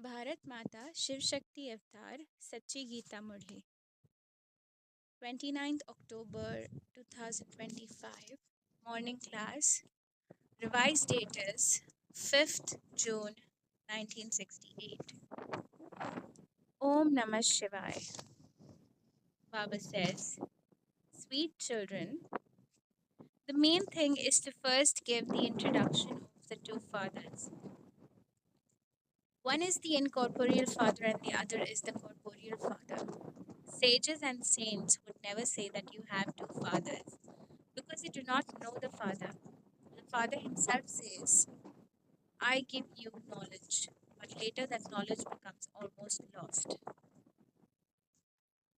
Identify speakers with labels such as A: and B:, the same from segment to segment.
A: भारत माता शिव शक्ति अवतार सच्ची गीता मुरली 29th October 2025 morning class revised date is 5th June 1968. Om Namah Shivaya. Baba says, sweet children, the main thing is to first give the introduction of the two fathers. One is the incorporeal father and the other is the corporeal father. Sages and saints would never say that you have two fathers because they do not know the Father. The Father himself says, I give you knowledge, but later that knowledge becomes almost lost.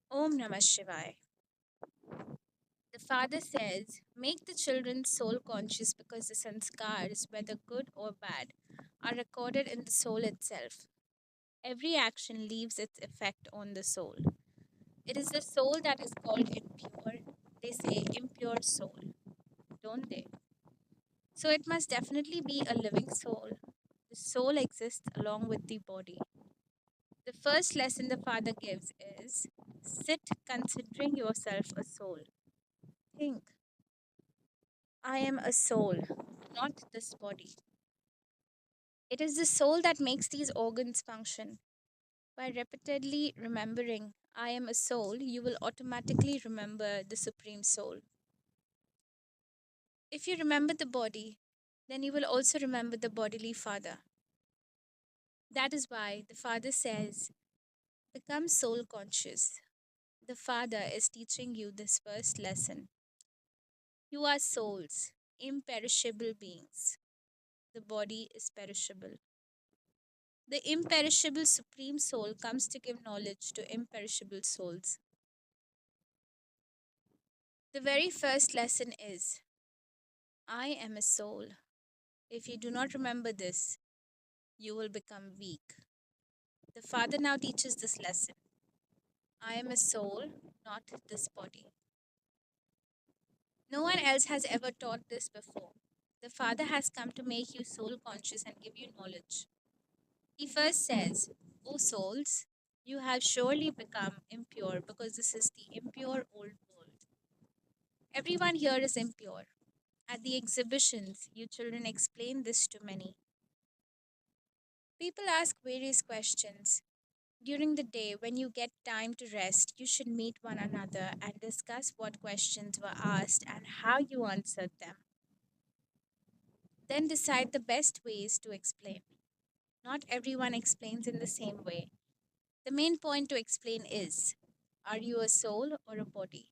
A: Om Namah Shivaya. The Father says, make the children soul conscious because the sanskars, whether good or bad, are recorded in the soul itself. Every action leaves its effect on the soul. It is the soul that is called impure. They say impure soul, don't they? So it must definitely be a living soul. The soul exists along with the body. The first lesson the Father gives is sit considering yourself a soul. Think, I am a soul, not this body. It is the soul that makes these organs function. By repeatedly remembering, I am a soul, you will automatically remember the Supreme Soul. If you remember the body, then you will also remember the bodily Father. That is why the Father says, become soul conscious. The Father is teaching you this first lesson. You are souls, imperishable beings. The body is perishable. The imperishable Supreme Soul comes to give knowledge to imperishable souls. The very first lesson is I am a soul. If you do not remember this, you will become weak. The Father now teaches this lesson. I am a soul, not this body. No one else has ever taught this before. The Father has come to make you soul conscious and give you knowledge. He first says, O souls, you have surely become impure because this is the impure old world. Everyone here is impure. At the exhibitions, you children explain this to many. People ask various questions. During the day, when you get time to rest, you should meet one another and discuss what questions were asked and how you answered them. Then decide the best ways to explain. Not everyone explains in the same way. The main point to explain is, are you a soul or a body?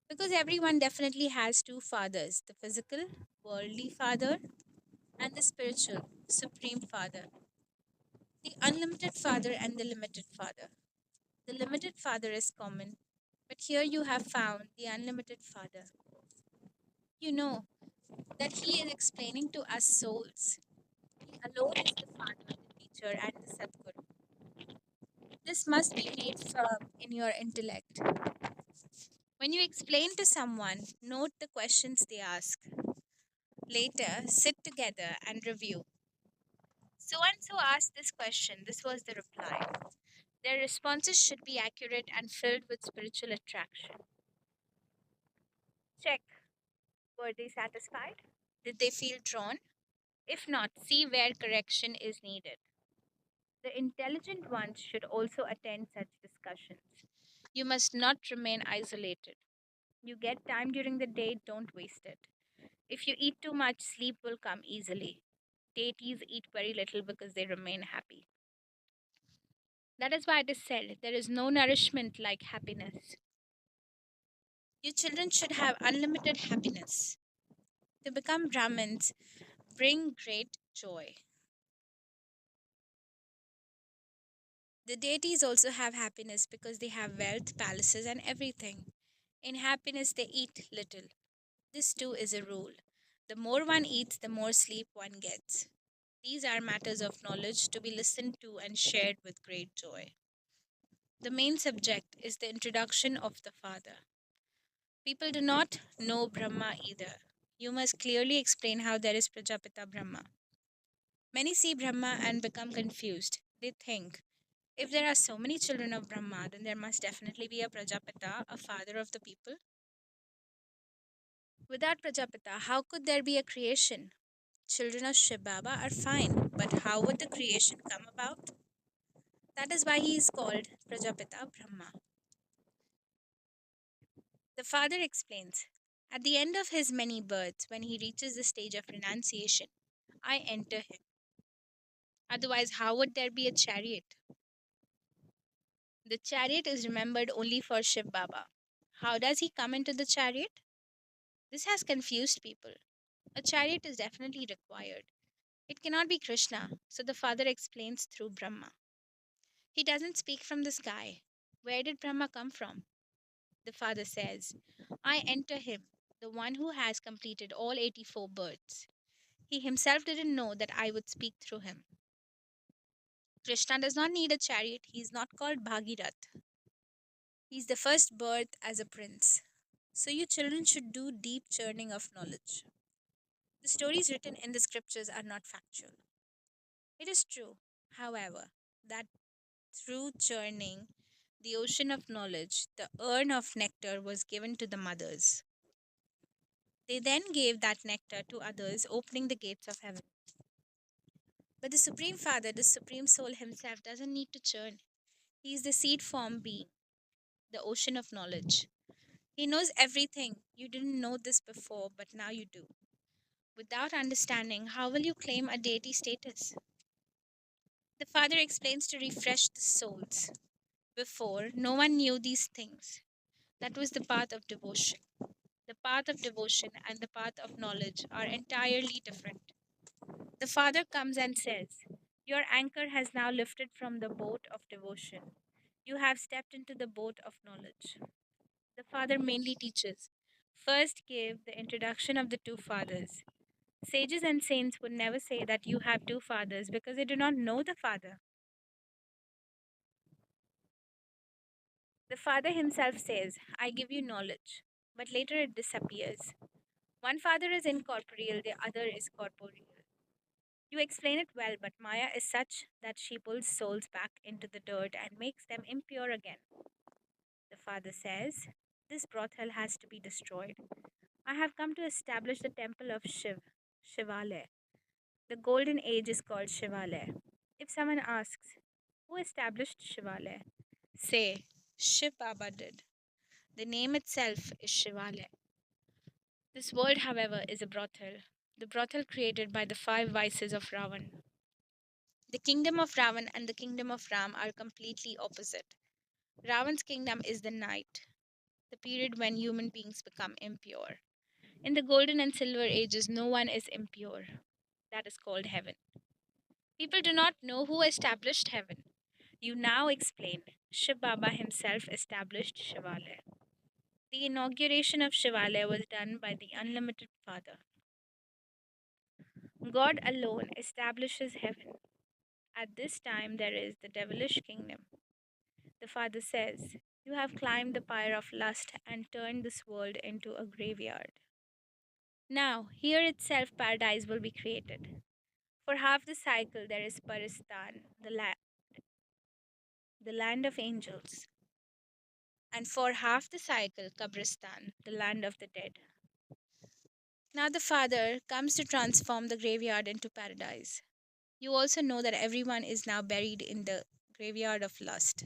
A: Because everyone definitely has two fathers, the physical, worldly father, and the spiritual, supreme father. The unlimited father and the limited father. The limited father is common, but here you have found the unlimited father. You know that he is explaining to us souls. He alone is the father, the teacher, and the Sadguru. This must be made firm in your intellect. When you explain to someone, note the questions they ask. Later, sit together and review. So and so asked this question, this was the reply. Their responses should be accurate and filled with spiritual attraction. Check, were they satisfied? Did they feel drawn? If not, see where correction is needed. The intelligent ones should also attend such discussions. You must not remain isolated. You get time during the day, don't waste it. If you eat too much, sleep will come easily. Deities eat very little because they remain happy. That is why it is said there is no nourishment like happiness. Your children should have unlimited happiness. To become Brahmins, bring great joy. The deities also have happiness because they have wealth, palaces, and everything. In happiness, they eat little. This too is a rule. The more one eats, the more sleep one gets. These are matters of knowledge to be listened to and shared with great joy. The main subject is the introduction of the Father. People do not know Brahma either. You must clearly explain how there is Prajapita Brahma. Many see Brahma and become confused. They think, if there are so many children of Brahma, then there must definitely be a Prajapita, a father of the people. Without Prajapita, how could there be a creation? Children of Shiv Baba are fine, but how would the creation come about? That is why he is called Prajapita Brahma. The father explains, at the end of his many births, when he reaches the stage of renunciation, I enter him. Otherwise, how would there be a chariot? The chariot is remembered only for Shiv Baba. How does he come into the chariot? This has confused people. A chariot is definitely required. It cannot be Krishna, so the father explains through Brahma. He doesn't speak from the sky. Where did Brahma come from? The father says, I enter him, the one who has completed all 84 births. He himself didn't know that I would speak through him. Krishna does not need a chariot. He is not called Bhagirath. He is the first birth as a prince. So you children should do deep churning of knowledge. The stories written in the scriptures are not factual. It is true, however, that through churning the ocean of knowledge, the urn of nectar was given to the mothers. They then gave that nectar to others, opening the gates of heaven. But the Supreme Father, the Supreme Soul himself, doesn't need to churn. He is the seed form being, the ocean of knowledge. He knows everything. You didn't know this before, but now you do. Without understanding, how will you claim a deity status? The Father explains to refresh the souls. Before, no one knew these things. That was the path of devotion. The path of devotion and the path of knowledge are entirely different. The Father comes and says, your anchor has now lifted from the boat of devotion. You have stepped into the boat of knowledge. The Father mainly teaches. First gave the introduction of the two fathers. Sages and saints would never say that you have two fathers because they do not know the Father. The Father himself says, I give you knowledge, but later it disappears. One Father is incorporeal, the other is corporeal. You explain it well, but Maya is such that she pulls souls back into the dirt and makes them impure again. The Father says, this brothel has to be destroyed. I have come to establish the temple of Shiv, Shivalaya. The golden age is called Shivalaya. If someone asks, who established Shivalaya? Say, Shiv Baba did. The name itself is Shivalaya. This world, however, is a brothel. The brothel created by the five vices of Ravan. The kingdom of Ravan and the kingdom of Ram are completely opposite. Ravan's kingdom is the night, the period when human beings become impure. In the golden and silver ages, no one is impure. That is called heaven. People do not know who established heaven. You now explain. Shiv Baba himself established Shivalaya. The inauguration of Shivalaya was done by the Unlimited Father. God alone establishes heaven. At this time, there is the devilish kingdom. The Father says, you have climbed the pyre of lust and turned this world into a graveyard. Now, here itself, paradise will be created. For half the cycle, there is Paristan, the land of angels. And for half the cycle, Kabristan, the land of the dead. Now, the Father comes to transform the graveyard into paradise. You also know that everyone is now buried in the graveyard of lust.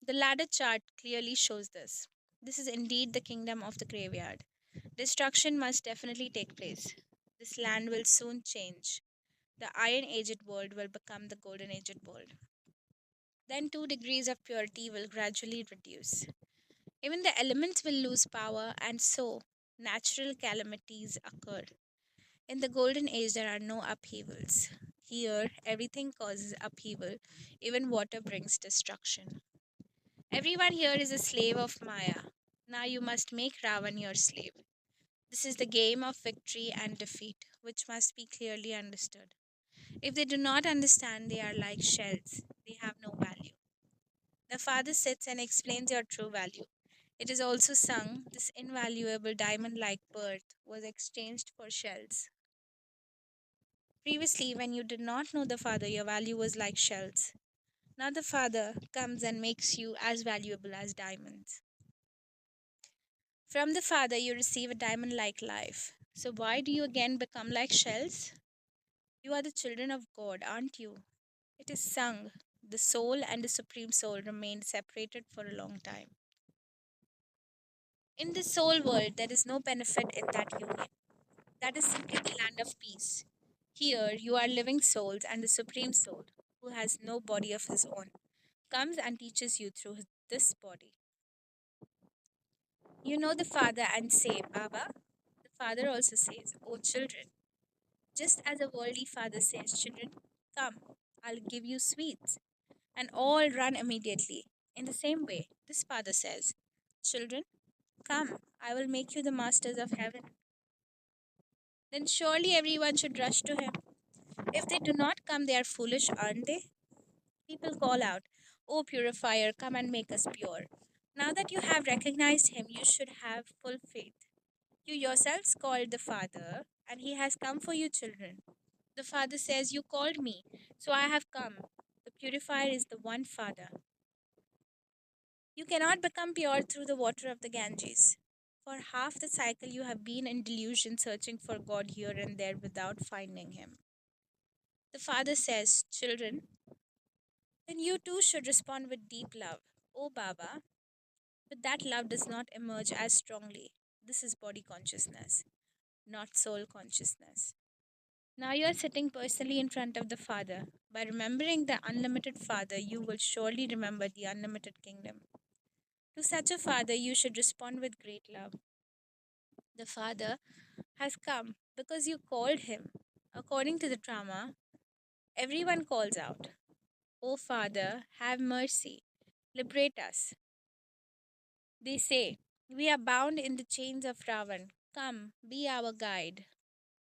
A: The ladder chart clearly shows this. This is indeed the kingdom of the graveyard. Destruction must definitely take place. This land will soon change. The iron aged world will become the golden aged world. Then 2 degrees of purity will gradually reduce. Even the elements will lose power, and so natural calamities occur. In the golden age, there are no upheavals. Here, everything causes upheaval. Even water brings destruction. Everyone here is a slave of Maya. Now you must make Ravan your slave. This is the game of victory and defeat, which must be clearly understood. If they do not understand, they are like shells. They have no value. The Father sits and explains your true value. It is also sung, this invaluable diamond like birth was exchanged for shells. Previously, when you did not know the Father, your value was like shells. Now the Father comes and makes you as valuable as diamonds. From the Father, you receive a diamond like life. So why do you again become like shells? You are the children of God, aren't you? It is sung. The soul and the supreme soul remained separated for a long time. In the soul world, there is no benefit in that union. That is simply the land of peace. Here, you are living souls, and the supreme soul, who has no body of his own, comes and teaches you through this body. You know the Father and say, Baba. The Father also says, O children. Just as a worldly father says, children, come, I'll give you sweets, and all run immediately. In the same way, this father says, children, come, I will make you the masters of heaven. Then surely everyone should rush to him. If they do not come, they are foolish, aren't they? People call out, O purifier, come and make us pure. Now that you have recognized him, you should have full faith. You yourselves called the Father, and he has come for you, children. The Father says, you called me, so I have come. The purifier is the one Father. You cannot become pure through the water of the Ganges. For half the cycle, you have been in delusion, searching for God here and there without finding him. The Father says, children, then you too should respond with deep love. Oh, Baba, but that love does not emerge as strongly. This is body consciousness, not soul consciousness. Now you are sitting personally in front of the Father. By remembering the unlimited Father, you will surely remember the unlimited kingdom. To such a Father, you should respond with great love. The Father has come because you called him. According to the drama, everyone calls out, O Father, have mercy, liberate us. They say, we are bound in the chains of Ravan. Come, be our guide.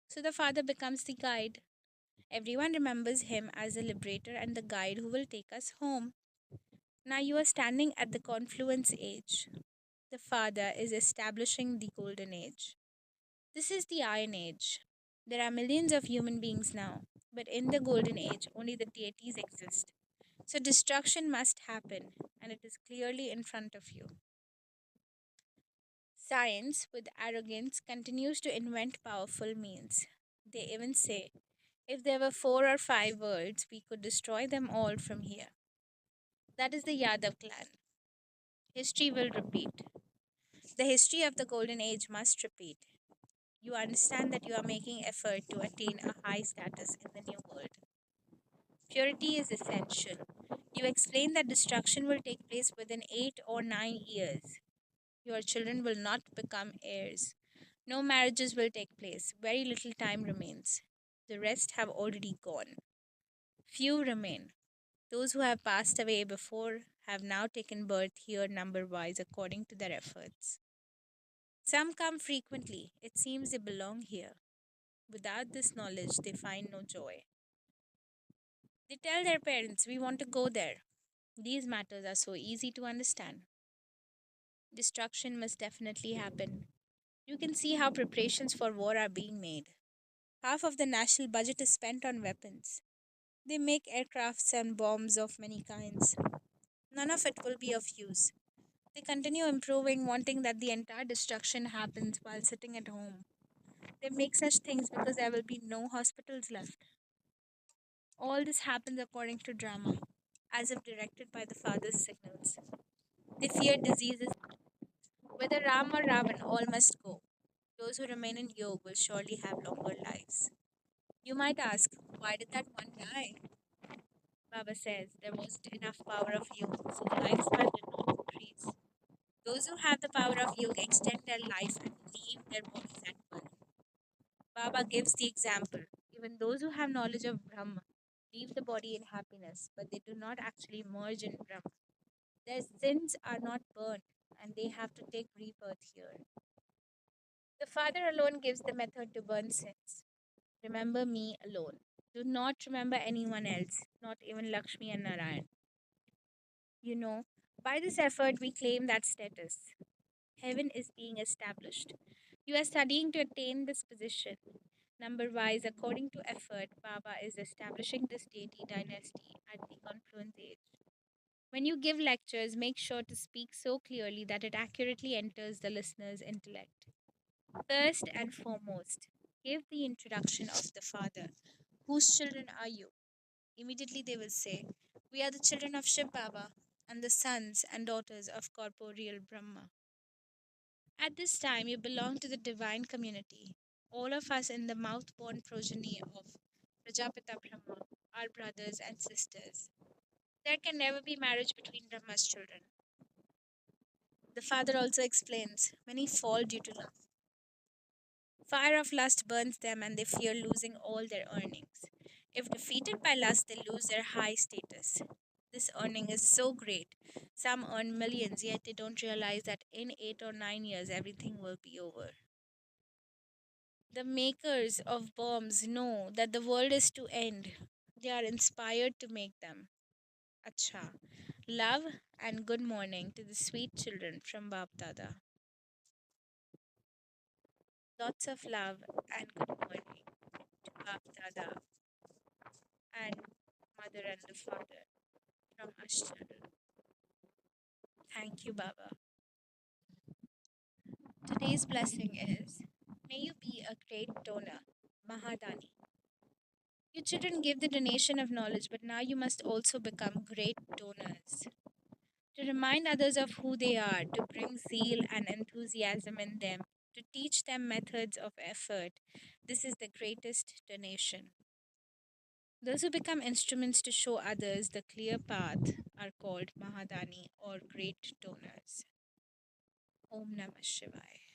A: So the Father becomes the guide. Everyone remembers him as the liberator and the guide who will take us home. Now you are standing at the confluence age. The Father is establishing the golden age. This is the Iron Age. There are millions of human beings now, but in the golden age, only the deities exist. So destruction must happen, and it is clearly in front of you. Science, with arrogance, continues to invent powerful means. They even say, if there were 4 or 5 worlds, we could destroy them all from here. That is the Yadav clan. History will repeat. The history of the Golden Age must repeat. You understand that you are making effort to attain a high status in the new world. Purity is essential. You explain that destruction will take place within 8 or 9 years. Your children will not become heirs. No marriages will take place. Very little time remains. The rest have already gone. Few remain. Those who have passed away before have now taken birth here number wise according to their efforts. Some come frequently. It seems they belong here. Without this knowledge, they find no joy. They tell their parents, we want to go there. These matters are so easy to understand. Destruction must definitely happen. You can see how preparations for war are being made. Half of the national budget is spent on weapons. They make aircrafts and bombs of many kinds. None of it will be of use. They continue improving, wanting that the entire destruction happens while sitting at home. They make such things because there will be no hospitals left. All this happens according to drama, as if directed by the father's signals. They fear diseases. Whether Ram or Ravan, all must go. Those who remain in Yog will surely have longer lives. You might ask, why did that one die? Baba says there wasn't enough power of Yog, so the lifespan did not increase. Those who have the power of Yog extend their life and leave their bodies at will. Baba gives the example. Even those who have knowledge of Brahma leave the body in happiness, but they do not actually merge in Brahma. Their sins are not burned, and they have to take rebirth here. The Father alone gives the method to burn sins. Remember me alone. Do not remember anyone else, not even Lakshmi and Narayan. You know, by this effort we claim that status. Heaven is being established. You are studying to attain this position. Number wise, according to effort, Baba is establishing this deity dynasty at the confluence age. When you give lectures, make sure to speak so clearly that it accurately enters the listener's intellect. First and foremost, give the introduction of the Father. Whose children are you? Immediately they will say, we are the children of Shiv Baba and the sons and daughters of corporeal Brahma. At this time, you belong to the divine community. All of us in the mouth born progeny of Prajapita Brahma are brothers and sisters. There can never be marriage between Brahma's children. The father also explains many fall due to lust. Fire of lust burns them and they fear losing all their earnings. If defeated by lust, they lose their high status. This earning is so great. Some earn millions, yet they don't realize that in 8 or 9 years everything will be over. The makers of bombs know that the world is to end. They are inspired to make them. Acha. Love and good morning to the sweet children from Bab Dada. Lots of love and good morning to Bab Dada and mother and the father from us children. Thank you, Baba. Today's blessing is may you be a great donor, Mahadani. You children give the donation of knowledge, but now you must also become great donors. To remind others of who they are, to bring zeal and enthusiasm in them, to teach them methods of effort. This is the greatest donation. Those who become instruments to show others the clear path are called Mahadani or great donors. Om Namah Shivaya.